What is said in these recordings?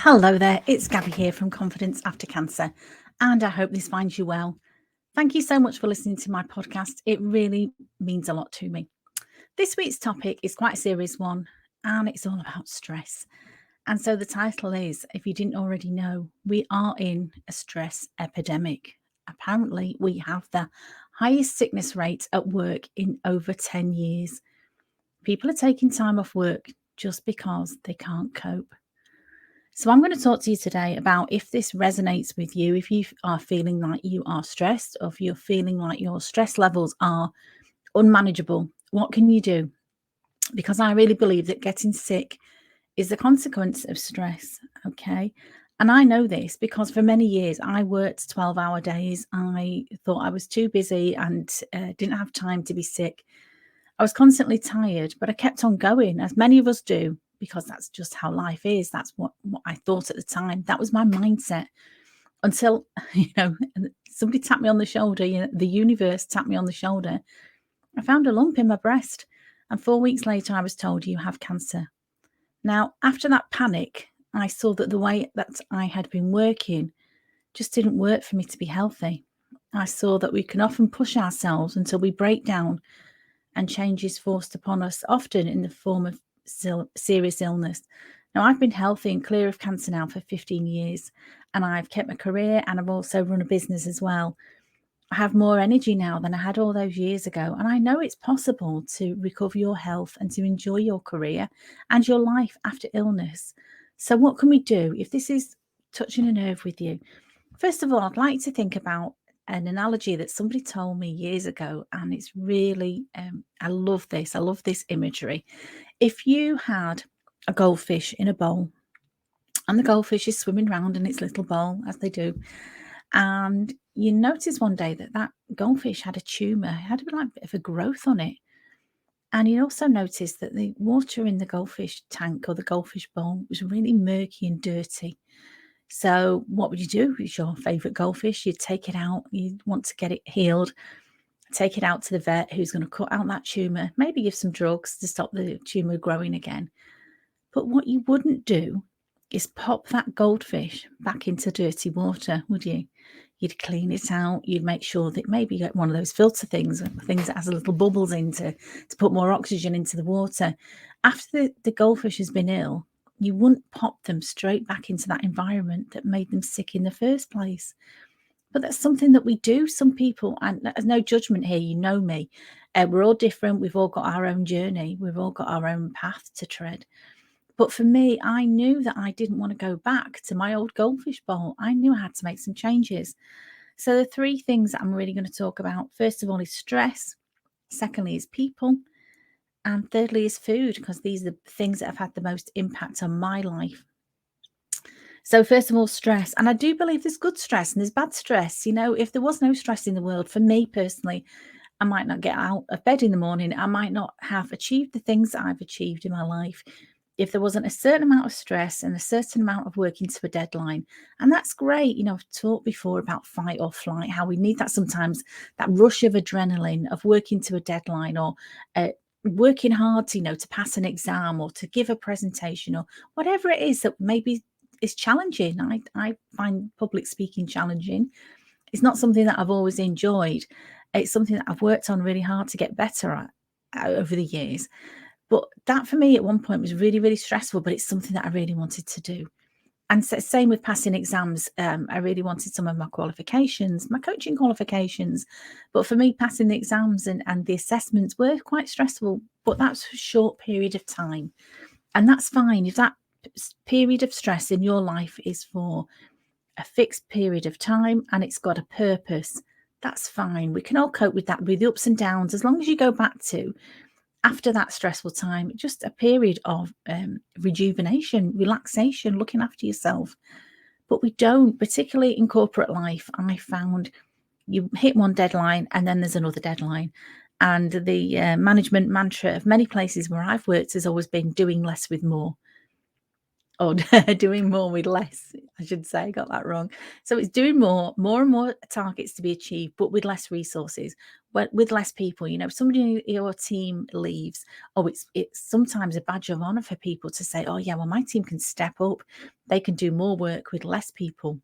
Hello there, it's Gabby here from Confidence After Cancer, and I hope this finds you well. Thank you so much for listening to my podcast. It really means a lot to me. This week's topic is quite a serious one, and it's all about stress. And so the title is, if you didn't already know, we are in a stress epidemic. Apparently, we have the highest sickness rate at work in over 10 years. People are taking time off work just because they can't cope. So, I'm going to talk to you today about if this resonates with you, if you are feeling like you are stressed, or if you're feeling like your stress levels are unmanageable. What can you do? Because I really believe that getting sick is a consequence of stress. Okay. And I know this because for many years I worked 12-hour days. I thought I was too busy and didn't have time to be sick. I was constantly tired, but I kept on going, as many of us do, because that's just how life is. That's what I thought at the time. That was my mindset until, somebody tapped me on the shoulder. The universe tapped me on the shoulder. I found a lump in my breast. And 4 weeks later, I was told, you have cancer. Now, after that panic, I saw that the way that I had been working just didn't work for me to be healthy. I saw that we can often push ourselves until we break down and change is forced upon us, often in the form of serious illness. Now, I've been healthy and clear of cancer now for 15 years, and I've kept my career, and I've also run a business as well. I have more energy now than I had all those years ago, and I know it's possible to recover your health and to enjoy your career and your life after illness. So what can we do if this is touching a nerve with you? First of all, I'd like to think about an analogy that somebody told me years ago, and it's really, I love this. I love this imagery. If you had a goldfish in a bowl, and the goldfish is swimming around in its little bowl, as they do, and you notice one day that that goldfish had a tumour, had a bit of a growth on it. And you also noticed that the water in the goldfish tank or the goldfish bowl was really murky and dirty. So what would you do? It's your favourite goldfish. You'd take it out. You'd want to get it healed. Take it out to the vet who's going to cut out that tumour, maybe give some drugs to stop the tumour growing again. But what you wouldn't do is pop that goldfish back into dirty water, would you? You'd clean it out. You'd make sure that maybe you get one of those filter things that has little bubbles in to put more oxygen into the water. After the goldfish has been ill, you wouldn't pop them straight back into that environment that made them sick in the first place. But that's something that we do. Some people, and there's no judgment here, you know me. We're all different. We've all got our own journey. We've all got our own path to tread. But for me, I knew that I didn't want to go back to my old goldfish bowl. I knew I had to make some changes. So the three things that I'm really going to talk about, first of all, is stress. Secondly, is people. And thirdly, is food, because these are the things that have had the most impact on my life. So first of all, stress. And I do believe there's good stress and there's bad stress. If there was no stress in the world, for me personally, I might not get out of bed in the morning. I might not have achieved the things that I've achieved in my life if there wasn't a certain amount of stress and a certain amount of working to a deadline. And that's great. I've talked before about fight or flight, how we need that sometimes, that rush of adrenaline of working to a deadline, or working hard to pass an exam or to give a presentation or whatever it is that maybe is challenging. I find public speaking challenging. It's not something that I've always enjoyed. It's something that I've worked on really hard to get better at over the years. But that for me at one point was really, really stressful, but it's something that I really wanted to do. And so, same with passing exams. I really wanted some of my qualifications, my coaching qualifications. But for me, passing the exams and the assessments were quite stressful, but that's a short period of time. And that's fine. If that period of stress in your life is for a fixed period of time and it's got a purpose, that's fine. We can all cope with that, with the ups and downs, as long as you go back to, after that stressful time, just a period of rejuvenation, relaxation, looking after yourself. But we don't, particularly in corporate life. I found you hit one deadline and then there's another deadline. And the management mantra of many places where I've worked has always been doing less with more, or doing more with less. I should say, I got that wrong. So it's doing more and more targets to be achieved, but with less resources, with less people. You know, if somebody in your team leaves, oh, it's sometimes a badge of honor for people to say, oh yeah, well, my team can step up, they can do more work with less people.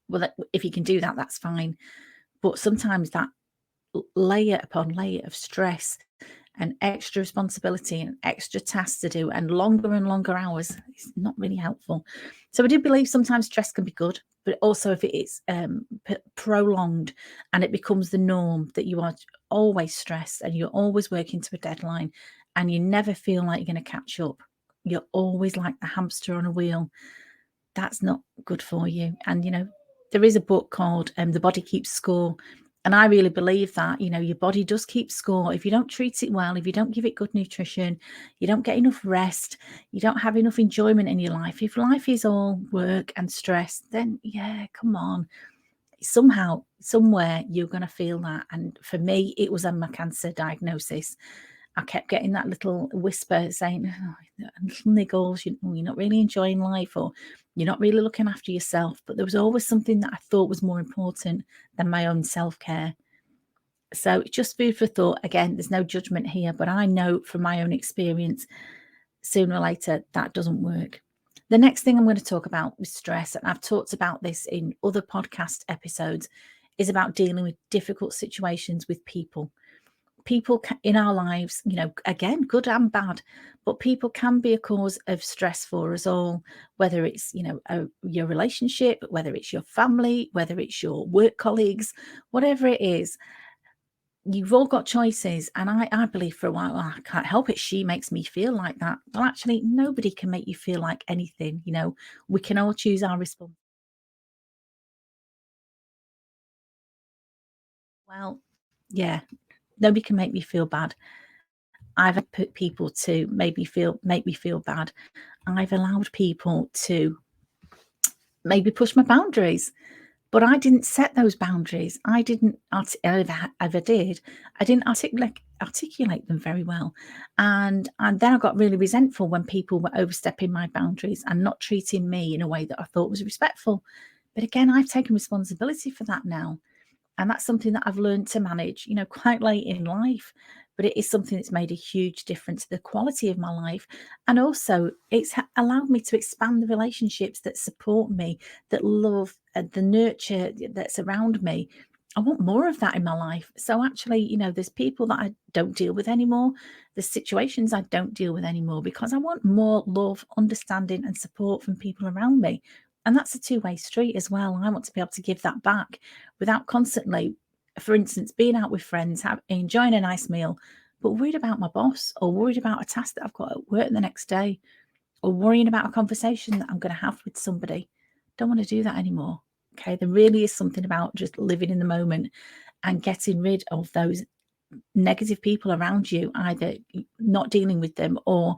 Well, if you can do that, that's fine. But sometimes that layer upon layer of stress and extra responsibility and extra tasks to do and longer hours is not really helpful. So I do believe sometimes stress can be good, but also if it is prolonged and it becomes the norm that you are always stressed and you're always working to a deadline and you never feel like you're going to catch up, you're always like the hamster on a wheel, that's not good for you. And, you know, there is a book called The Body Keeps Score. And I really believe that, you know, your body does keep score. If you don't treat it well, if you don't give it good nutrition, you don't get enough rest, you don't have enough enjoyment in your life. If life is all work and stress, then yeah, come on. Somehow, somewhere, you're going to feel that. And for me, it was on my cancer diagnosis. I kept getting that little whisper saying, oh, little niggles, you're not really enjoying life, or you're not really looking after yourself. But there was always something that I thought was more important than my own self-care. So just food for thought. Again, there's no judgment here, but I know from my own experience, sooner or later, that doesn't work. The next thing I'm going to talk about with stress, and I've talked about this in other podcast episodes, is about dealing with difficult situations with people. People in our lives, you know, again, good and bad, but people can be a cause of stress for us all, whether it's, you know, your relationship, whether it's your family, whether it's your work colleagues, whatever it is. You've all got choices. And I believe for a while, I can't help it, she makes me feel like that. Well, actually, nobody can make you feel like anything. You know, we can all choose our response. Well, yeah, nobody can make me feel bad. I've put people to make me feel bad. I've allowed people to maybe push my boundaries, but I didn't set those boundaries. I didn't, ever did, I didn't articulate them very well. And then I got really resentful when people were overstepping my boundaries and not treating me in a way that I thought was respectful. But again, I've taken responsibility for that now. And that's something that I've learned to manage, you know, quite late in life. But it is something that's made a huge difference to the quality of my life. And also, it's allowed me to expand the relationships that support me, that love, the nurture that's around me. I want more of that in my life. So actually, you know, there's people that I don't deal with anymore. There's situations I don't deal with anymore because I want more love, understanding, and support from people around me. And that's a two-way street as well. I want to be able to give that back without constantly, for instance, being out with friends, enjoying a nice meal, but worried about my boss or worried about a task that I've got at work the next day or worrying about a conversation that I'm going to have with somebody. Don't want to do that anymore. Okay. There really is something about just living in the moment and getting rid of those negative people around you, either not dealing with them or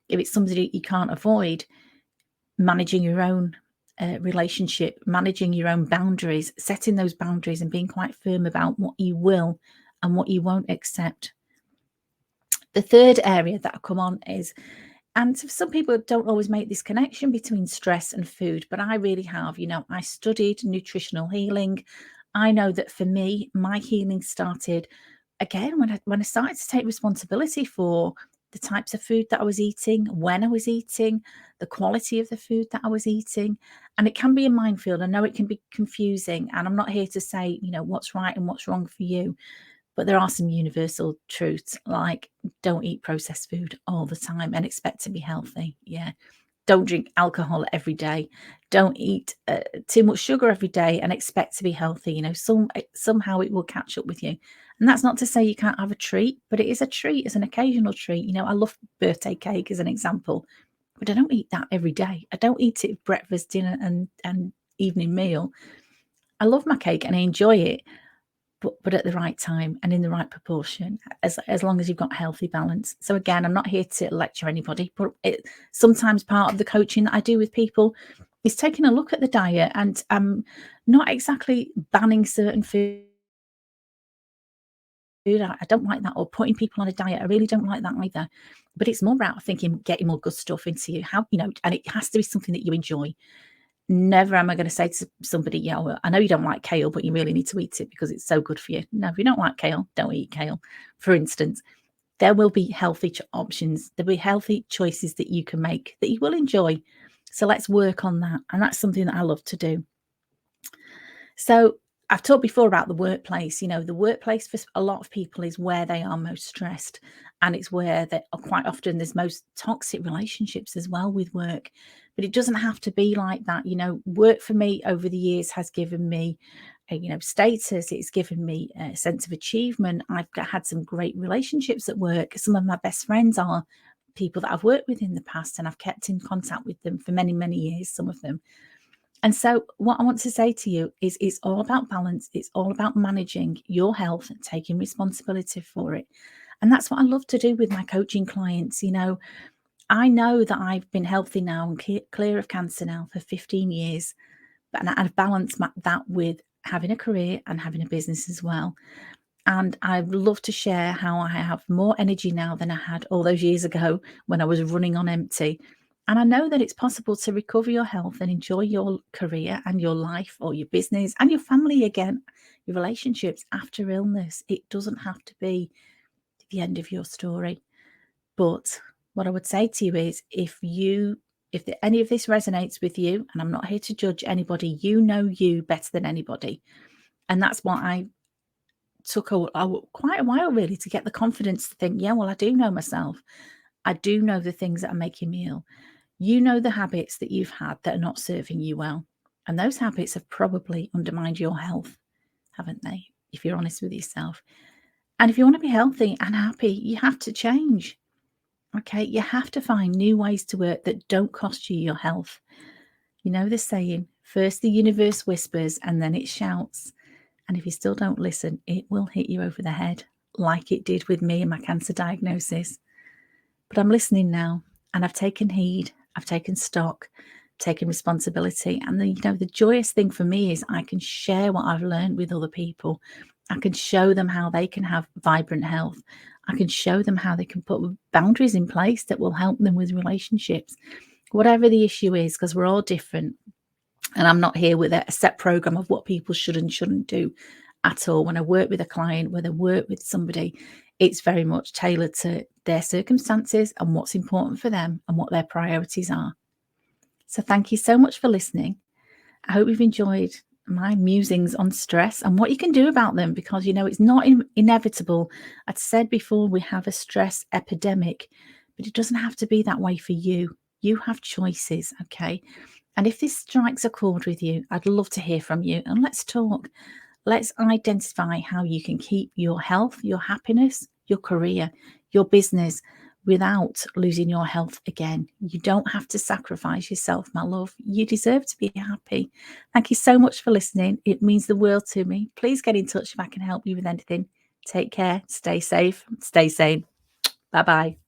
if it's somebody you can't avoid, managing your own relationship, managing your own boundaries, setting those boundaries and being quite firm about what you will and what you won't accept. The third area that I come on is, and some people don't always make this connection between stress and food, but I really have. You know, I studied nutritional healing. I know that for me, my healing started again when I started to take responsibility for the types of food that I was eating, when I was eating, the quality of the food that I was eating. And it can be a minefield. I know it can be confusing. And I'm not here to say, you know, what's right and what's wrong for you. But there are some universal truths like don't eat processed food all the time and expect to be healthy. Yeah. Don't drink alcohol every day. Don't eat too much sugar every day and expect to be healthy. You know, somehow it will catch up with you. And that's not to say you can't have a treat, but it is a treat, it's an occasional treat. You know, I love birthday cake as an example, but I don't eat that every day. I don't eat it breakfast, dinner, and evening meal. I love my cake and I enjoy it, but at the right time and in the right proportion, as long as you've got healthy balance. So again, I'm not here to lecture anybody, but sometimes part of the coaching that I do with people is taking a look at the diet and not exactly banning certain food. I don't like that, or putting people on a diet. I really don't like that either. But it's more about thinking, getting more good stuff into you. How, you know, and it has to be something that you enjoy. Never am I going to say to somebody, yeah, well, I know you don't like kale, but you really need to eat it because it's so good for you. No, if you don't like kale, don't eat kale, for instance. There will be healthy options. There'll be healthy choices that you can make that you will enjoy. So let's work on that. And that's something that I love to do. So I've talked before about the workplace. The workplace for a lot of people is where they are most stressed. And it's where they are quite often there's most toxic relationships as well with work. But it doesn't have to be like that. Work for me over the years has given me status. It's given me a sense of achievement. Had some great relationships at work. Some of my best friends are people that I've worked with in the past, and I've kept in contact with them for many, many years, some of them. And so what I want to say to you is it's all about balance. It's all about managing your health and taking responsibility for it. And that's what I love to do with my coaching clients. I know that I've been healthy now and clear of cancer now for 15 years, and I've balanced that with having a career and having a business as well. And I'd love to share how I have more energy now than I had all those years ago when I was running on empty. And I know that it's possible to recover your health and enjoy your career and your life or your business and your family again, your relationships after illness. It doesn't have to be the end of your story. But what I would say to you is if any of this resonates with you, and I'm not here to judge anybody, you know you better than anybody. And that's what I took quite a while really to get the confidence to think, yeah, well, I do know myself. I do know the things that are making me ill. You know the habits that you've had that are not serving you well. And those habits have probably undermined your health, haven't they? If you're honest with yourself. And if you want to be healthy and happy, you have to change. Okay. You have to find new ways to work that don't cost you your health. You know the saying, first the universe whispers and then it shouts. And if you still don't listen, it will hit you over the head like it did with me and my cancer diagnosis. But I'm listening now and I've taken heed, I've taken stock, taken responsibility. And the joyous thing for me is I can share what I've learned with other people. I can show them how they can have vibrant health. I can show them how they can put boundaries in place that will help them with relationships, whatever the issue is, because we're all different. And I'm not here with a set program of what people should and shouldn't do at all. When I work with a client, when I work with somebody, it's very much tailored to their circumstances and what's important for them and what their priorities are. So thank you so much for listening. I hope you've enjoyed my musings on stress and what you can do about them, because it's not inevitable. I'd said before, we have a stress epidemic, but it doesn't have to be that way for you. You have choices, okay? And if this strikes a chord with you, I'd love to hear from you, and let's talk. Let's identify how you can keep your health, your happiness, your career, your business without losing your health again. You don't have to sacrifice yourself, my love. You deserve to be happy. Thank you so much for listening. It means the world to me. Please get in touch if I can help you with anything. Take care. Stay safe. Stay sane. Bye-bye.